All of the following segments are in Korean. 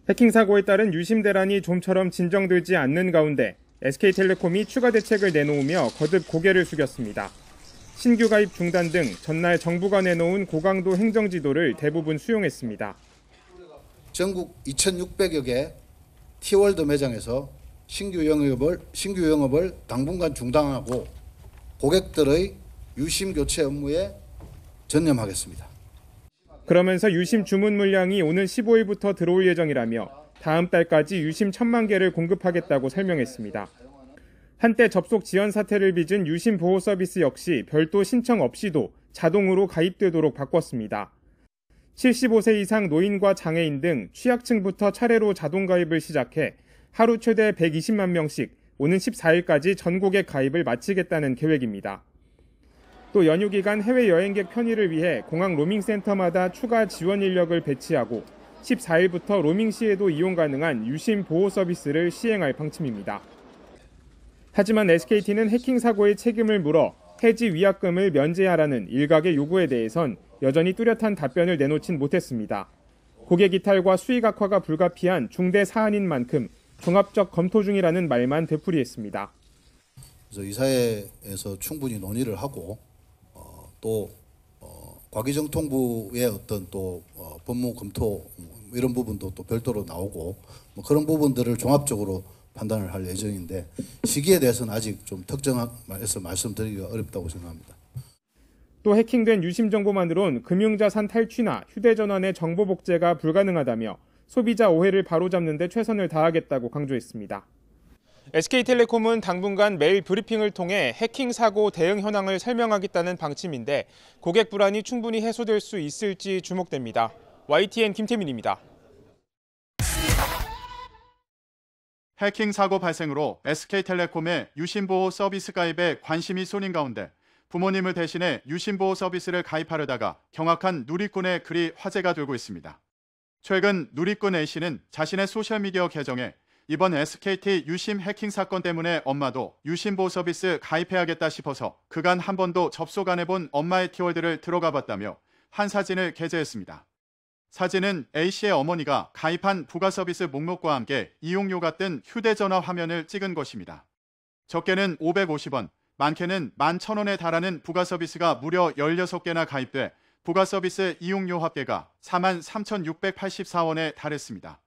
해킹 사고에 따른 유심 대란이 좀처럼 진정되지 않는 가운데 SK텔레콤이 추가 대책을 내놓으며 거듭 고개를 숙였습니다. 신규 가입 중단 등 전날 정부가 내놓은 고강도 행정 지도를 대부분 수용했습니다. 전국 2,600여 개 T월드 매장에서 신규 영업을 당분간 중단하고 고객들의 유심 교체 업무에 전념하겠습니다. 그러면서 유심 주문 물량이 오는 15일부터 들어올 예정이라며 다음 달까지 유심 1,000만 개를 공급하겠다고 설명했습니다. 한때 접속 지연 사태를 빚은 유심 보호 서비스 역시 별도 신청 없이도 자동으로 가입되도록 바꿨습니다. 75세 이상 노인과 장애인 등 취약층부터 차례로 자동 가입을 시작해 하루 최대 120만 명씩 오는 14일까지 전국의 가입을 마치겠다는 계획입니다. 또 연휴 기간 해외 여행객 편의를 위해 공항 로밍센터마다 추가 지원 인력을 배치하고 14일부터 로밍 시에도 이용 가능한 유심 보호 서비스를 시행할 방침입니다. 하지만 SKT는 해킹 사고의 책임을 물어 해지 위약금을 면제하라는 일각의 요구에 대해선 여전히 뚜렷한 답변을 내놓진 못했습니다. 고객 이탈과 수익 악화가 불가피한 중대 사안인 만큼 종합적 검토 중이라는 말만 되풀이했습니다. 그래서 이사회에서 충분히 논의를 하고 또 과기정통부의 어떤 또 법무 검토 이런 부분도 또 별도로 나오고 그런 부분들을 종합적으로 판단을 할 예정인데 시기에 대해서는 아직 좀 특정해서 말씀드리기가 어렵다고 생각합니다. 또 해킹된 유심 정보만으론 금융자산 탈취나 휴대전화 내 정보 복제가 불가능하다며 소비자 오해를 바로잡는 데 최선을 다하겠다고 강조했습니다. SK텔레콤은 당분간 매일 브리핑을 통해 해킹 사고 대응 현황을 설명하겠다는 방침인데 고객 불안이 충분히 해소될 수 있을지 주목됩니다. YTN 김태민입니다. 해킹 사고 발생으로 SK텔레콤의 유심보호 서비스 가입에 관심이 쏠린 가운데 부모님을 대신해 유심보호 서비스를 가입하려다가 경악한 누리꾼의 글이 화제가 되고 있습니다. 최근 누리꾼 A씨는 자신의 소셜미디어 계정에 이번 SKT 유심 해킹 사건 때문에 엄마도 유심보호 서비스 가입해야겠다 싶어서 그간 한 번도 접속 안 해본 엄마의 T월드를 들어가 봤다며 한 사진을 게재했습니다. 사진은 A씨의 어머니가 가입한 부가 서비스 목록과 함께 이용료가 뜬 휴대전화 화면을 찍은 것입니다. 적게는 550원, 많게는 11,000원에 달하는 부가 서비스가 무려 16개나 가입돼 부가 서비스 이용료 합계가 43,684원에 달했습니다.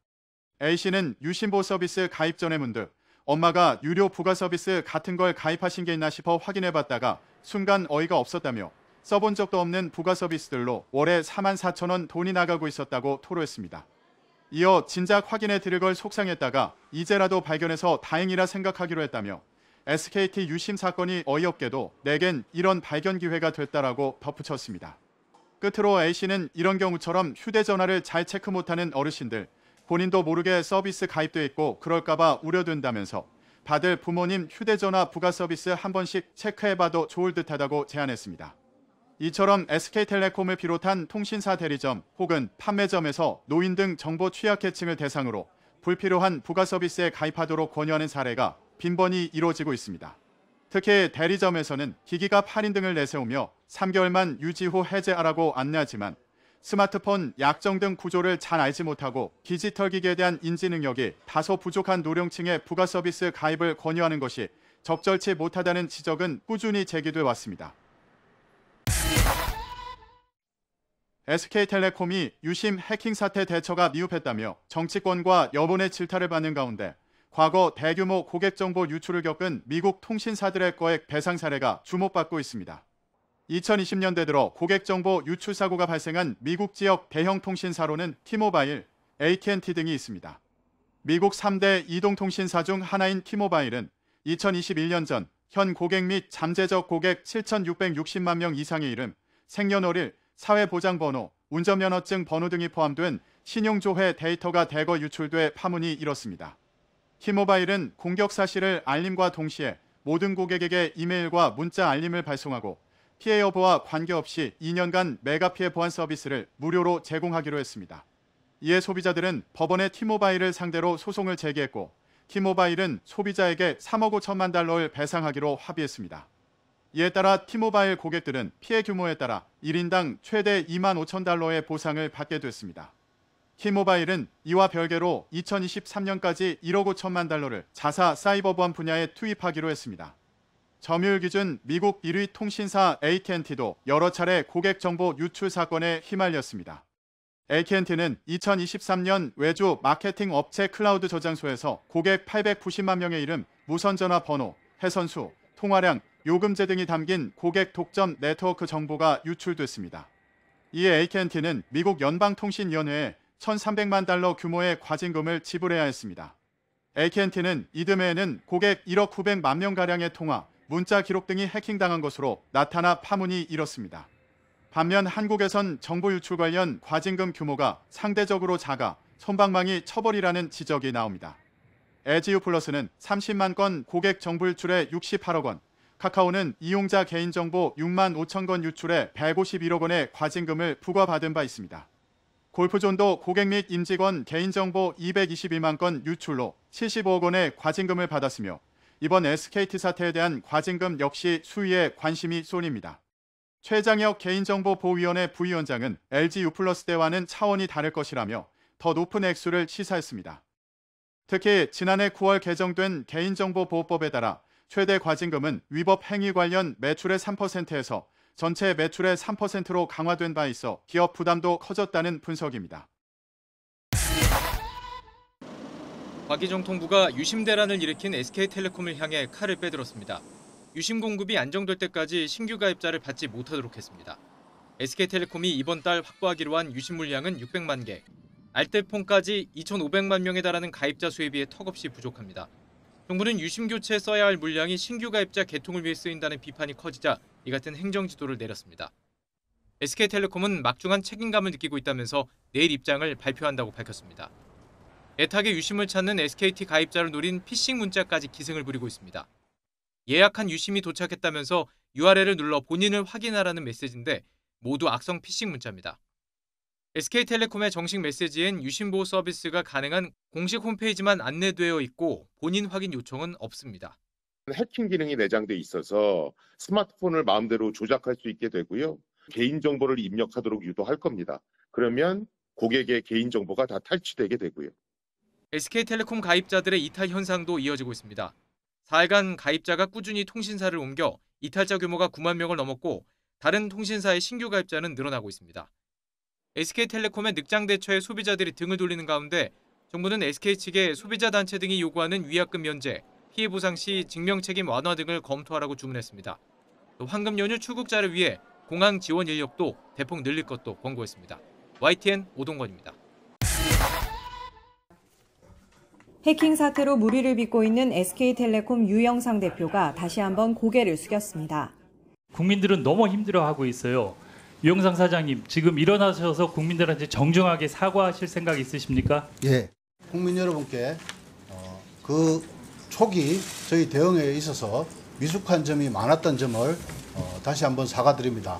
A씨는 유심보호 서비스 가입 전에 문득 엄마가 유료 부가 서비스 같은 걸 가입하신 게 있나 싶어 확인해봤다가 순간 어이가 없었다며 써본 적도 없는 부가 서비스들로 월에 44,000원 돈이 나가고 있었다고 토로했습니다. 이어 진작 확인해 드릴 걸 속상했다가 이제라도 발견해서 다행이라 생각하기로 했다며 SKT 유심 사건이 어이없게도 내겐 이런 발견 기회가 됐다라고 덧붙였습니다. 끝으로 A씨는 이런 경우처럼 휴대전화를 잘 체크 못하는 어르신들, 본인도 모르게 서비스 가입돼 있고 그럴까봐 우려된다면서 다들 부모님 휴대전화 부가 서비스 한 번씩 체크해봐도 좋을 듯하다고 제안했습니다. 이처럼 SK텔레콤을 비롯한 통신사 대리점 혹은 판매점에서 노인 등 정보 취약계층을 대상으로 불필요한 부가 서비스에 가입하도록 권유하는 사례가 빈번히 이루어지고 있습니다. 특히 대리점에서는 기기가 할인 등을 내세우며 3개월만 유지 후 해제하라고 안내하지만 스마트폰 약정 등 구조를 잘 알지 못하고 디지털 기기에 대한 인지 능력이 다소 부족한 노령층의 부가 서비스 가입을 권유하는 것이 적절치 못하다는 지적은 꾸준히 제기돼 왔습니다. SK텔레콤이 유심 해킹 사태 대처가 미흡했다며 정치권과 여론의 질타를 받는 가운데 과거 대규모 고객 정보 유출을 겪은 미국 통신사들의 거액 배상 사례가 주목받고 있습니다. 2020년대 들어 고객 정보 유출 사고가 발생한 미국 지역 대형 통신사로는 T-모바일, AT&T 등이 있습니다. 미국 3대 이동통신사 중 하나인 T-모바일은 2021년 전 현 고객 및 잠재적 고객 7,660만 명 이상의 이름, 생년월일, 사회보장번호, 운전면허증 번호 등이 포함된 신용조회 데이터가 대거 유출돼 파문이 일었습니다. T-모바일은 공격 사실을 알림과 동시에 모든 고객에게 이메일과 문자 알림을 발송하고 피해 여부와 관계없이 2년간 메가 피해 보안 서비스를 무료로 제공하기로 했습니다. 이에 소비자들은 법원에 T-모바일을 상대로 소송을 제기했고 T-모바일은 소비자에게 3억 5천만 달러를 배상하기로 합의했습니다. 이에 따라 T-모바일 고객들은 피해 규모에 따라 1인당 최대 2만 5천 달러의 보상을 받게 됐습니다. T모바일은 이와 별개로 2023년까지 1억 5천만 달러를 자사 사이버 보안 분야에 투입하기로 했습니다. 점유율 기준 미국 1위 통신사 AT&T도 여러 차례 고객 정보 유출 사건에 휘말렸습니다. AT&T는 2023년 외주 마케팅 업체 클라우드 저장소에서 고객 890만 명에 이름 무선 전화 번호, 해선수, 통화량, 요금제 등이 담긴 고객 독점 네트워크 정보가 유출됐습니다. 이에 AT&T는 미국 연방통신위원회에 1,300만 달러 규모의 과징금을 지불해야 했습니다. AT&T는 이듬해에는 고객 1억 900만 명가량의 통화, 문자 기록 등이 해킹당한 것으로 나타나 파문이 일었습니다. 반면 한국에선 정보 유출 관련 과징금 규모가 상대적으로 작아 솜방망이 처벌이라는 지적이 나옵니다. 에즈유 플러스는 30만 건 고객 정보 유출에 68억 원, 카카오는 이용자 개인정보 6만 5천 건 유출에 151억 원의 과징금을 부과받은 바 있습니다. 골프존도 고객 및 임직원 개인정보 221만 건 유출로 75억 원의 과징금을 받았으며 이번 SKT 사태에 대한 과징금 역시 수위에 관심이 쏠립니다. 최장혁 개인정보보호위원회 부위원장은 LG U+ 때와는 차원이 다를 것이라며 더 높은 액수를 시사했습니다. 특히 지난해 9월 개정된 개인정보보호법에 따라 최대 과징금은 위법 행위 관련 매출의 3%에서 전체 매출의 3%로 강화된 바 있어 기업 부담도 커졌다는 분석입니다. 과기정통부가 유심 대란을 일으킨 SK텔레콤을 향해 칼을 빼들었습니다. 유심 공급이 안정될 때까지 신규 가입자를 받지 못하도록 했습니다. SK텔레콤이 이번 달 확보하기로 한 유심 물량은 600만 개, 알뜰폰까지 2,500만 명에 달하는 가입자 수에 비해 턱없이 부족합니다. 정부는 유심 교체에 써야 할 물량이 신규 가입자 개통을 위해 쓰인다는 비판이 커지자 이 같은 행정지도를 내렸습니다. SK텔레콤은 막중한 책임감을 느끼고 있다면서 내일 입장을 발표한다고 밝혔습니다. 애타게 유심을 찾는 SKT 가입자를 노린 피싱 문자까지 기승을 부리고 있습니다. 예약한 유심이 도착했다면서 URL을 눌러 본인을 확인하라는 메시지인데 모두 악성 피싱 문자입니다. SK텔레콤의 정식 메시지엔 유심보호 서비스가 가능한 공식 홈페이지만 안내되어 있고 본인 확인 요청은 없습니다. 해킹 기능이 내장돼 있어서 스마트폰을 마음대로 조작할 수 있게 되고요. 개인정보를 입력하도록 유도할 겁니다. 그러면 고객의 개인정보가 다 탈취되게 되고요. SK텔레콤 가입자들의 이탈 현상도 이어지고 있습니다. 4일간 가입자가 꾸준히 통신사를 옮겨 이탈자 규모가 9만 명을 넘었고 다른 통신사의 신규 가입자는 늘어나고 있습니다. SK텔레콤의 늑장 대처에 소비자들이 등을 돌리는 가운데 정부는 SK 측에 소비자 단체 등이 요구하는 위약금 면제, 피해 보상 시 직명책임 완화 등을 검토하라고 주문했습니다. 또 황금 연휴 출국자를 위해 공항 지원 인력도 대폭 늘릴 것도 권고했습니다. YTN 오동건입니다. 해킹 사태로 물의를 빚고 있는 SK텔레콤 유영상 대표가 다시 한번 고개를 숙였습니다. 국민들은 너무 힘들어하고 있어요. 유영상 사장님, 지금 일어나셔서 국민들한테 정중하게 사과하실 생각 있으십니까? 예, 국민 여러분께 그 초기 저희 대응에 있어서 미숙한 점이 많았던 점을 다시 한번 사과드립니다.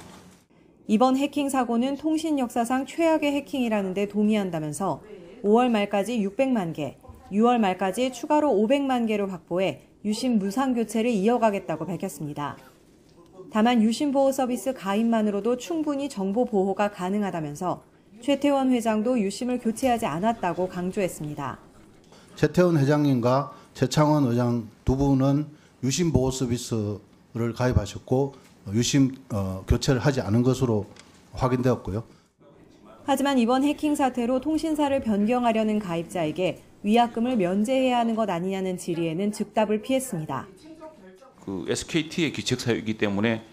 이번 해킹 사고는 통신 역사상 최악의 해킹이라는 데 동의한다면서 5월 말까지 600만 개, 6월 말까지 추가로 500만 개를 확보해 유심 무상 교체를 이어가겠다고 밝혔습니다. 다만 유심 보호 서비스 가입만으로도 충분히 정보 보호가 가능하다면서 최태원 회장도 유심을 교체하지 않았다고 강조했습니다. 최태원 회장님과 최창원 의장 두 분은 유심 보호 서비스를 가입하셨고 유심 교체를 하지 않은 것으로 확인되었고요. 하지만 이번 해킹 사태로 통신사를 변경하려는 가입자에게 위약금을 면제해야 하는 것 아니냐는 질의에는 즉답을 피했습니다. SKT의 기책 사유이기 때문에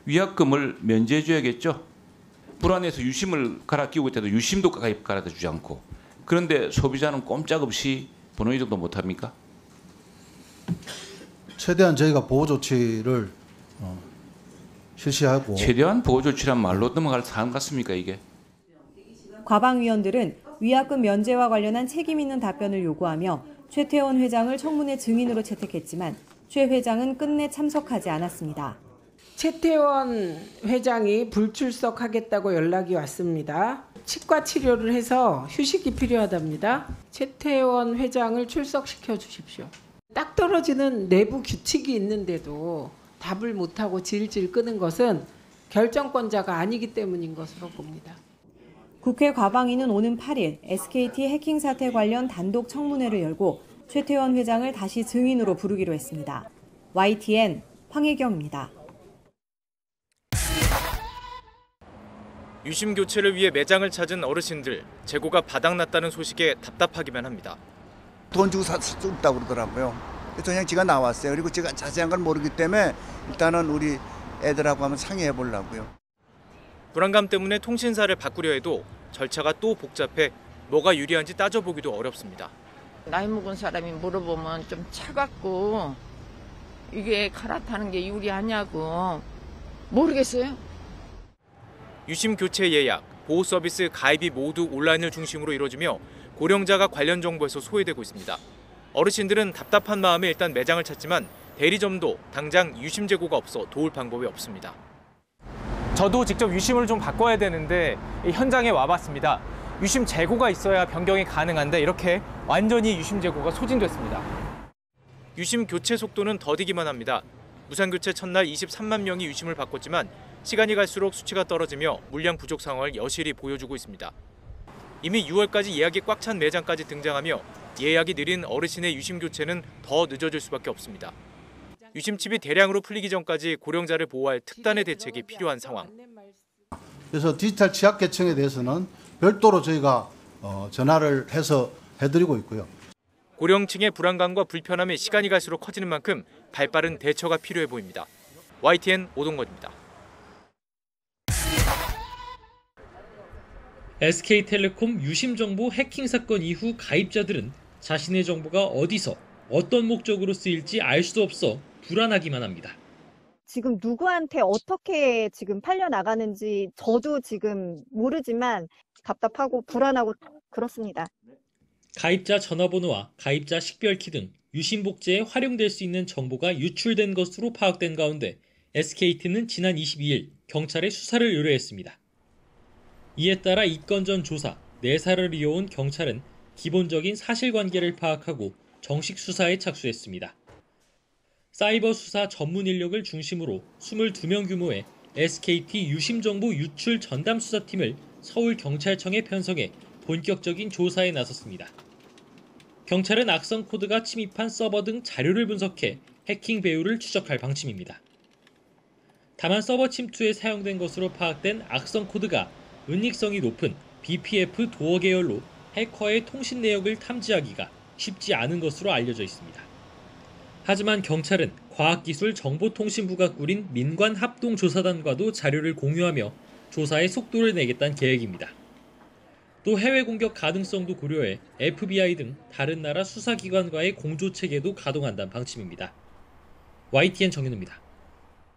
위약금을 면제해줘야겠죠. 불안해서 유심을 갈아 끼우고 있다도 유심도 갈아다 주지 않고. 그런데 소비자는 꼼짝없이 번호 이동도 못합니까? 최대한 저희가 보호 조치를 실시하고. 최대한 보호 조치란 말로 넘어갈 사안 같습니까 이게? 과방위원들은 위약금 면제와 관련한 책임 있는 답변을 요구하며 최태원 회장을 청문회 증인으로 채택했지만 최 회장은 끝내 참석하지 않았습니다. 최태원 회장이 불출석하겠다고 연락이 왔습니다. 치과 치료를 해서 휴식이 필요하답니다. 최태원 회장을 출석시켜 주십시오. 딱 떨어지는 내부 규칙이 있는데도 답을 못하고 질질 끄는 것은 결정권자가 아니기 때문인 것으로 봅니다. 국회 과방위는 오는 8일 SKT 해킹 사태 관련 단독 청문회를 열고 최태원 회장을 다시 증인으로 부르기로 했습니다. YTN 황혜경입니다. 유심 교체를 위해 매장을 찾은 어르신들, 재고가 바닥났다는 소식에 답답하기만 합니다. 돈 주고 살 수 없다고 그러더라고요. 그래서 그냥 제가 나왔어요. 그리고 제가 자세한 건 모르기 때문에 일단은 우리 애들하고 한번 상의해 보려고요. 불안감 때문에 통신사를 바꾸려 해도 절차가 또 복잡해 뭐가 유리한지 따져보기도 어렵습니다. 나이 먹은 사람이 물어보면 좀 차갑고 이게 갈아타는 게 유리하냐고 모르겠어요. 유심 교체 예약, 보호 서비스 가입이 모두 온라인을 중심으로 이루어지며 고령자가 관련 정보에서 소외되고 있습니다. 어르신들은 답답한 마음에 일단 매장을 찾지만 대리점도 당장 유심 재고가 없어 도울 방법이 없습니다. 저도 직접 유심을 좀 바꿔야 되는데 현장에 와봤습니다. 유심 재고가 있어야 변경이 가능한데 이렇게 완전히 유심 재고가 소진됐습니다. 유심 교체 속도는 더디기만 합니다. 무상 교체 첫날 23만 명이 유심을 바꿨지만 시간이 갈수록 수치가 떨어지며 물량 부족 상황을 여실히 보여주고 있습니다. 이미 6월까지 예약이 꽉 찬 매장까지 등장하며 예약이 느린 어르신의 유심 교체는 더 늦어질 수밖에 없습니다. 유심칩이 대량으로 풀리기 전까지 고령자를 보호할 특단의 대책이 필요한 상황. 그래서 디지털 취약계층에 대해서는 별도로 저희가 전화를 해서 해드리고 있고요. 고령층의 불안감과 불편함이 시간이 갈수록 커지는 만큼 발빠른 대처가 필요해 보입니다. YTN 오동건입니다. SK텔레콤 유심정보 해킹 사건 이후 가입자들은 자신의 정보가 어디서 어떤 목적으로 쓰일지 알 수 없어 불안하기만 합니다. 지금 누구한테 어떻게 지금 팔려나가는지 저도 지금 모르지만 답답하고 불안하고 그렇습니다. 가입자 전화번호와 가입자 식별키 등 유심복제에 활용될 수 있는 정보가 유출된 것으로 파악된 가운데 SKT는 지난 22일 경찰에 수사를 의뢰했습니다. 이에 따라 이 건 전 조사, 내사를 이어온 경찰은 기본적인 사실관계를 파악하고 정식 수사에 착수했습니다. 사이버 수사 전문 인력을 중심으로 22명 규모의 SKT 유심정보 유출 전담 수사팀을 서울경찰청에 편성해 본격적인 조사에 나섰습니다. 경찰은 악성 코드가 침입한 서버 등 자료를 분석해 해킹 배후를 추적할 방침입니다. 다만 서버 침투에 사용된 것으로 파악된 악성 코드가 은닉성이 높은 BPF 도어 계열로 해커의 통신 내역을 탐지하기가 쉽지 않은 것으로 알려져 있습니다. 하지만 경찰은 과학기술정보통신부가 꾸린 민관합동조사단과도 자료를 공유하며 조사에 속도를 내겠다는 계획입니다. 또 해외 공격 가능성도 고려해 FBI 등 다른 나라 수사기관과의 공조체계도 가동한다는 방침입니다. YTN 정윤우입니다.